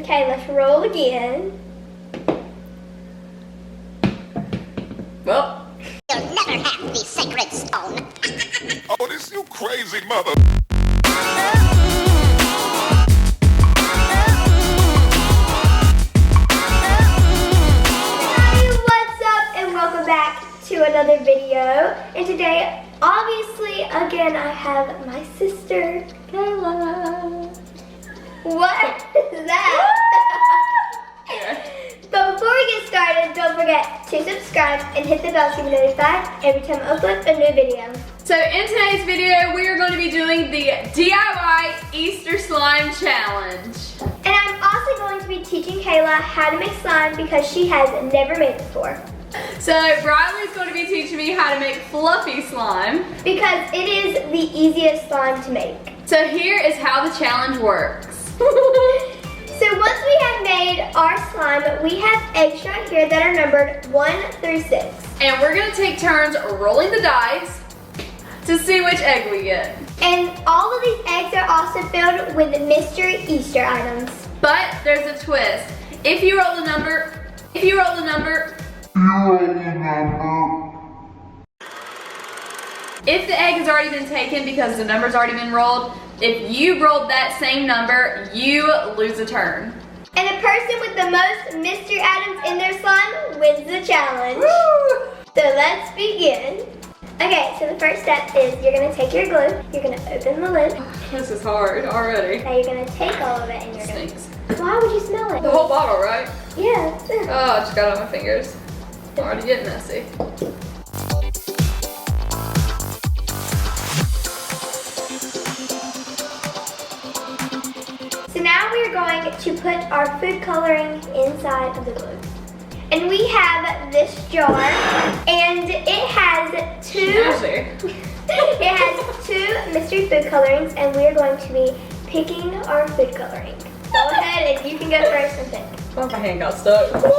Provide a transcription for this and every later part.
Okay, let's roll again. Well, You'll never have the sacred stone. Oh, this you crazy mother. Hi, what's up, and welcome back to another video. And today, obviously, again, I have my sister, Kayla. What is that? But before we get started, don't forget to subscribe and hit the bell to be notified every time I upload a new video. so in today's video, we are going to be doing the DIY Easter Slime Challenge. And I'm also going to be teaching Kayla how to make slime because she has never made it before. So Bryleigh is going to be teaching me how to make fluffy slime. Because it is the easiest slime to make. So here is how the challenge works. So once we have made our slime, we have eggs right here that are numbered 1 through 6. And we're going to take turns rolling the dice to see which egg we get. And all of these eggs are also filled with mystery Easter items. But there's a twist. If you roll the number, if the egg has already been taken because the number's already been rolled, if you rolled that same number, you lose a turn. And the person with the most mystery items in their slime wins the challenge. Woo! So let's begin. Okay, so the first step is you're going to take your glue, you're going to open the lid. This is hard already. Now you're going to take all of it and you're going Stinks. to... Why would you smell it? The whole bottle, right? Yeah. Oh, I just got it on my fingers. I'm already getting messy. So now we're going to put our food coloring inside of the glue. And we have this jar, and it has two mystery food colorings, and we're going to be picking our food coloring. Go ahead and you can go first and pick. Oh, my hand got stuck. Okay.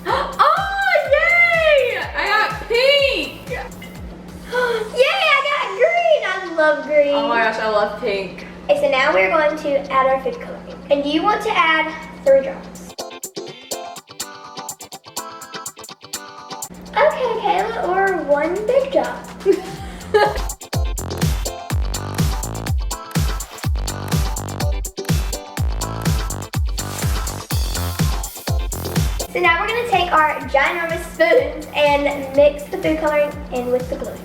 Oh, yay! I got pink! Yay, I got green! I love green. Oh my gosh, I love pink. Okay, so now we're going to add our food coloring. And you want to add 3 drops. Okay, Kayla, or 1 big drop. So now we're going to take our ginormous spoons and mix the food coloring in with the glue.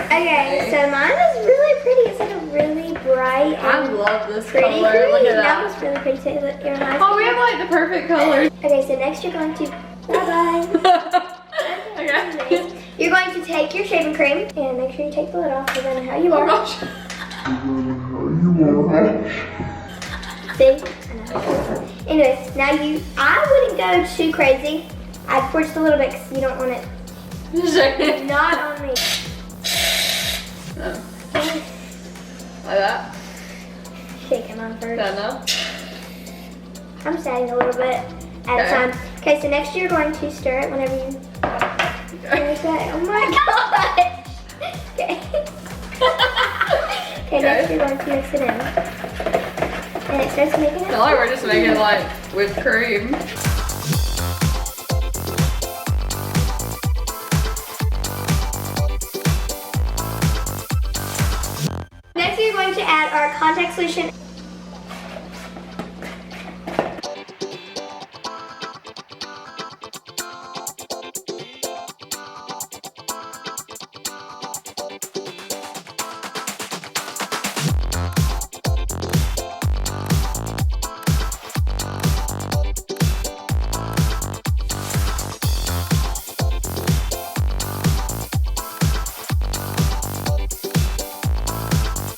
Okay, so mine is really pretty. It's like a really bright I and love this pretty color. Look green. at That that. was really pretty too. Look, your eyes. Oh, we have like the perfect colors. Okay, so next you're going to, bye-bye. Okay. You're going to take your shaving cream and make sure you take the lid off because I know how you Oh are. gosh. See? I know. Anyways, now I wouldn't go too crazy. I'd pour just a little bit because you don't want it not on me. No. Like that? Shake them on first. No, no. I'm just adding a little bit at a time. Okay, so next you're going to stir it whenever you finish that. Oh my gosh! Okay. Okay, next you're going to mix it in. And it starts making I it. feel like we're just making like whipped cream. Next you're going to add our contact solution.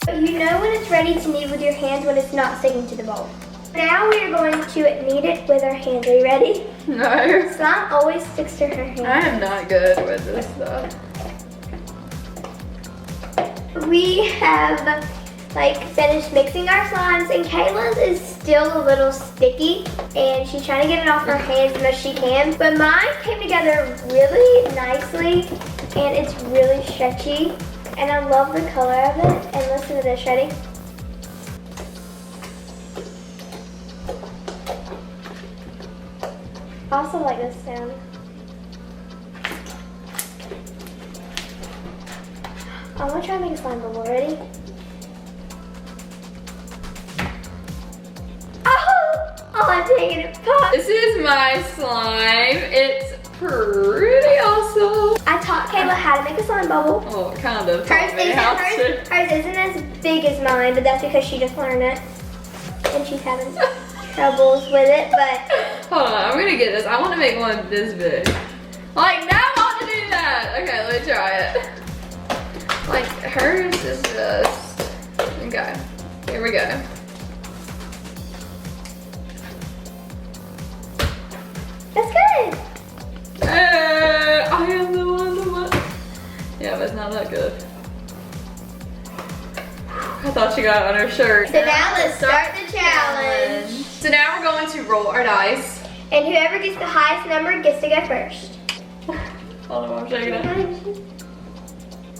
You know when it's ready to knead with your hand hands when it's not sticking to the bowl. Now we are going to knead it with our hands. Are you ready? No. Slime always sticks to her hands. I am not good with this stuff. We have like finished mixing our slimes, and Kayla's is still a little sticky, and she's trying to get it off her hands as much as she can. But mine came together really nicely, and it's really stretchy, and I love the color of it. And listen to this, ready? I also like this sound. I'm gonna try to make a slime bubble. Ready? Oh, I'm making it pop. This is my slime. It's pretty awesome. I taught Kayla how to make a slime bubble. Oh, kind of. Hers isn't as big as mine, but that's because she just learned it. And she's having troubles with it, but. Hold on, I'm gonna get this. I want to make one this big. Like, now I want to do that. Okay, let me try it. Like, hers is just, okay, here we go. That's good. Hey, I am the one. Yeah, but it's not that good. I thought she got it on her shirt. So now let's start the challenge. So now we're going to roll our dice. And whoever gets the highest number gets to go first. Hold on, I'm shaking it.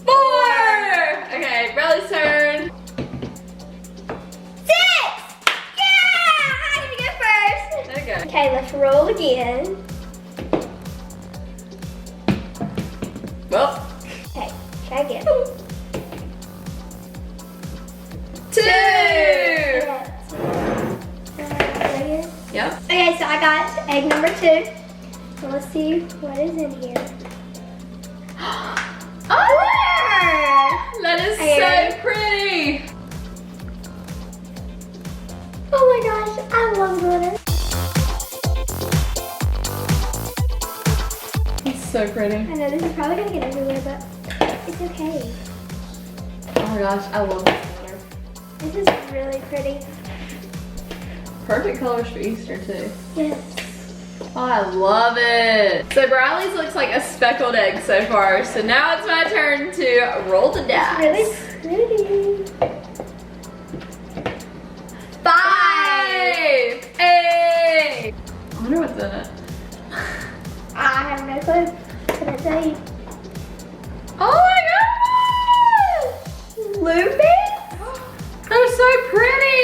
4! Okay, Bryleigh's turn. 6! Yeah! I get to go first. Okay. Okay, let's roll again. Well. Okay, try again. 2! Yep. Okay, so I got egg number 2. So let's see what is in here. Oh! That is Okay, so ready? pretty. Oh my gosh, I love glitter. It's so pretty. I know this is probably gonna get everywhere, but it's okay. Oh my gosh, I love this color. This is really pretty. Perfect colors for Easter too. Yes. Oh, I love it. So Bryleigh's looks like a speckled egg so far. So now it's my turn to roll the dice. Really pretty. 5! Hey! I wonder what's in it. I have no clue. Can I tell you? Oh my gosh! Blueberries? They're so pretty!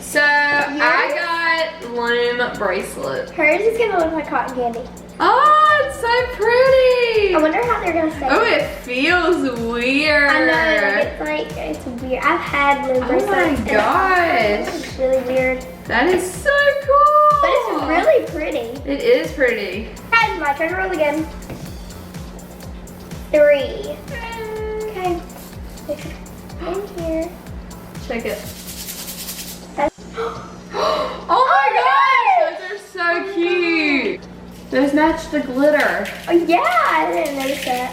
So I got loom bracelet. Hers is gonna look like cotton candy. Oh, it's so pretty! I wonder how they're gonna stay. Oh, it feels weird. I know, it's weird. I've had loom Oh bracelets. my gosh. It's really weird. That is so cool. But it's really pretty. It is pretty. And my turn to roll again. 3. Okay. In here. Check it. That's Oh my gosh, those are so cute. Those match the glitter. Oh yeah, I didn't notice that.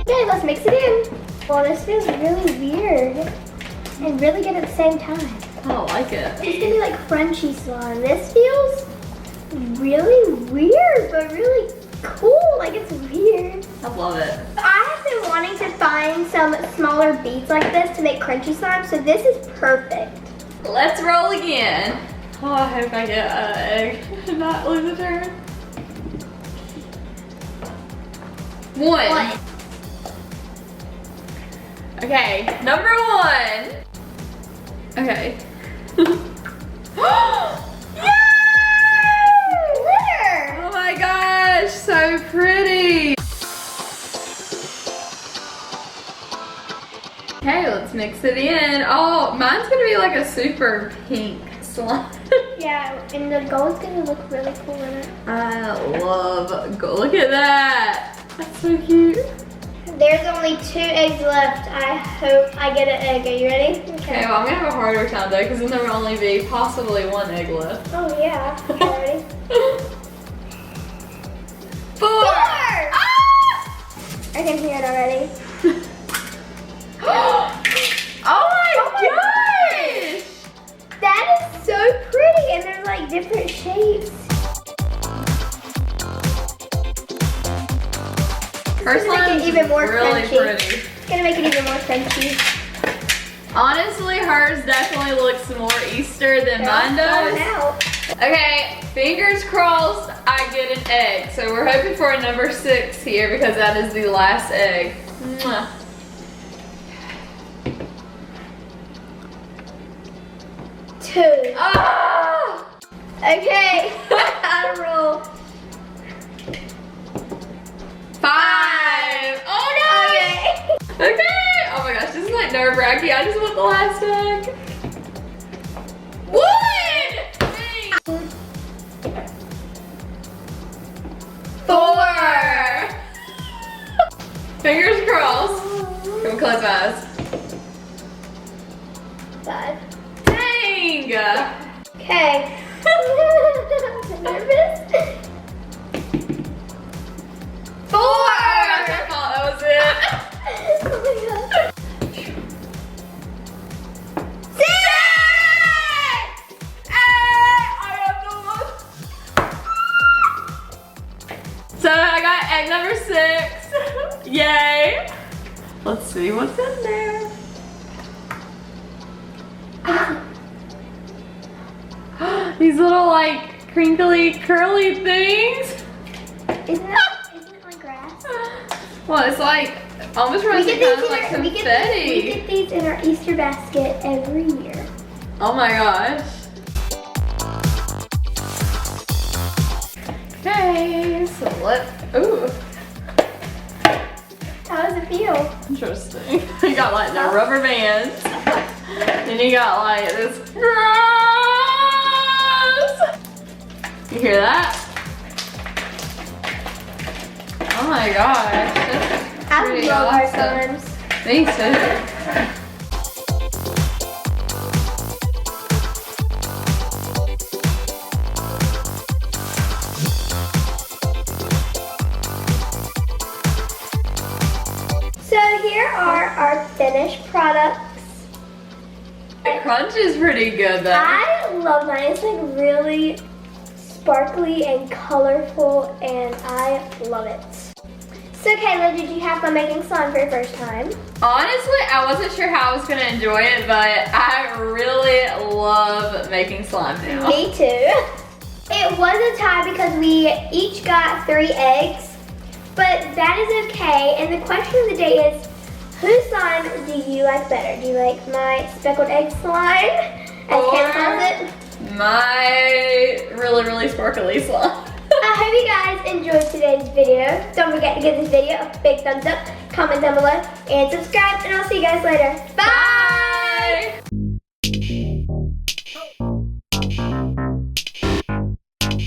Okay, let's mix it in. Well, this feels really weird and really good at the same time. I don't like it. It's gonna be like crunchy slime. This feels really weird, but really cool. Like, it's weird. I love it. I have been wanting to find some smaller beads like this to make crunchy slime, so this is perfect. Let's roll again. Oh, I hope I get an egg and not lose a turn. 1. Okay, number 1. Okay. Glitter! Oh my gosh, so pretty. Okay, let's mix it in. Oh, mine's gonna be like a super pink slime. Yeah, and the gold's gonna look really cool in it. I love gold. Look at that. That's so cute. There's only 2 eggs left. I hope I get an egg. Are you ready? Okay, well, I'm gonna have a harder time though, because then there will only be possibly 1 egg left. Oh yeah. Okay, ready? shapes. Her It's gonna make slime's it even more really crunchy. pretty. It's gonna make it even more crunchy. Honestly, hers definitely looks more Easter than mine does. Out. Okay, fingers crossed I get an egg. So we're hoping for a number 6 here because that is the last egg. Mwah. 2. Ah! Okay, I roll. 5. Oh no! Okay. Okay! Oh my gosh, this is like nerve-wracking. I just want the last egg. 1! Dang. 4! Fingers crossed. Come close my eyes. 5. Dang! Okay. I'm nervous. 4! That's my fault, that was it. Oh my god. 6! I have the most. So I got egg number 6. Yay! Let's see what's in there. These little like crinkly curly things. Isn't it like grass? Well, it's like almost reminds me kind of like we confetti. get these in our Easter basket every year. Oh my gosh. Okay, so ooh, How does it feel? interesting. You got like the rubber bands. Then you got like this grass. You hear that? Oh my gosh. That's I pretty love our awesome. slimes. Me too. So here are our finished products. The crunch is pretty good though. I love mine. It's like really sparkly and colorful, and I love it. So Kayla, did you have fun making slime for your first time? Honestly, I wasn't sure how I was gonna enjoy it, but I really love making slime now. Me too. It was a tie because we each got 3 eggs, but that is okay. And the question of the day is, whose slime do you like better? Do you like my speckled egg slime, as Kayla calls it? My really sparkly slime. I hope you guys enjoyed today's video. Don't forget to give this video a big thumbs up, comment down below, and subscribe, and I'll see you guys later. Bye!